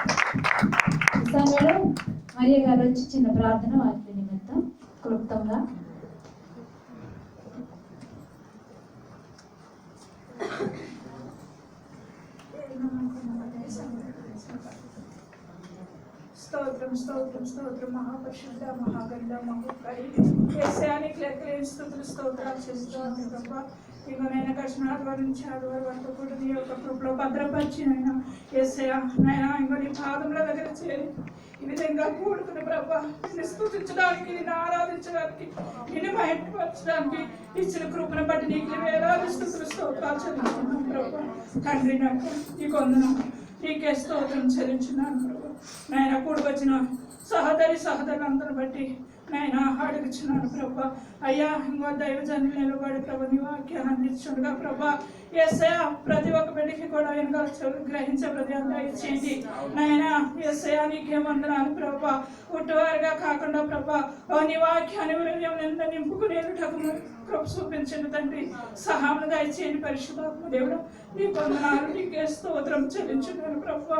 ఈ సమయంలో మరియ గారు వచ్చి చిన్న ప్రార్థన వాక్య నిమిత్తం క్లుప్తంగా. స్తోత్రం స్తోత్రం స్తోత్రం మహాపరిశుద్ధ మహాగండ మహోత్కరి యేసయానికి లెక్కలేని స్తుతులు స్తోత్రాలు చేస్తున్నాను ప్రభా. ఇంకో నేను కృష్ణాద్వారి నుంచి ఆదివారి వరకు కూడా నీ యొక్క కృపలో భద్రపరిచి నైనా యేసయ్య నైనా ఇంకో నీ పాదముల దగ్గర చేరి ఈ విధంగా కూడుకుని ప్రభా నిన్ను స్తుతించడానికి నిన్ను ఆరాధించడానికి నిన్ను బయటపరచడానికి ఇచ్చిన కృపను బట్టి నీకు వేలాది స్తుతులు స్తోత్రాలు చెల్లించున్నాను ప్రభా. తండ్రి నాకు నీ కొందనం నీకే స్తోత్రం చెల్లించున్నాను ప్రభా. నాయన కూడి వచ్చిన సహోదరులందరూ బట్టి నాయన అడుగుచున్నాను ప్రభా. అయ్యా ఇంకో దైవజనులు నిలబడి ప్రభు నీ వాక్యాన్ని అందించుండగా ప్రభా. యేసయ్య ప్రతి ఒక్క బిడ్డకి కూడా వెనకాల గ్రహించే హృదయం దయచేయండి నాయన. యేసయ్య నీకే వందనాలు ప్రభా. పుట్టువారుగా కాకుండా ప్రభా నీ వాక్యాన్ని హృదయం నిండా నింపుకునేటకు కృప చూపించండి తండ్రి. సహాయం దయచేయండి పరిశుద్ధాత్మ దేవుడు. నీ వందనాలు నీకే స్తోత్రం చెల్లించున్నాను ప్రభా.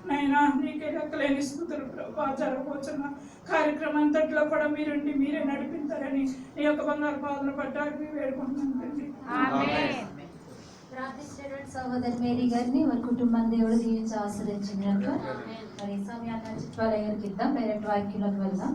నైనా నీకే లెక్కలేని స్తుతులు ప్రభా. జరగబోతున్న కార్యక్రమం అంతట్లో కూడా మీరుండి మీరే నడిపించారని నీ యొక్క బంగారు పాదలు పట్టాలని వేడుకుంటున్నాను. ప్రార్థించేటువంటి సహోదరి మేరీ గారిని వారి కుటుంబాన్ని దేవుడు దీవించి ఆశ్రయించినట్లు మరి సమయాన్ని చిత్వాలయ గారికి ఇద్దాం. డైరెక్ట్ వాక్యంలోకి వెళ్దాం.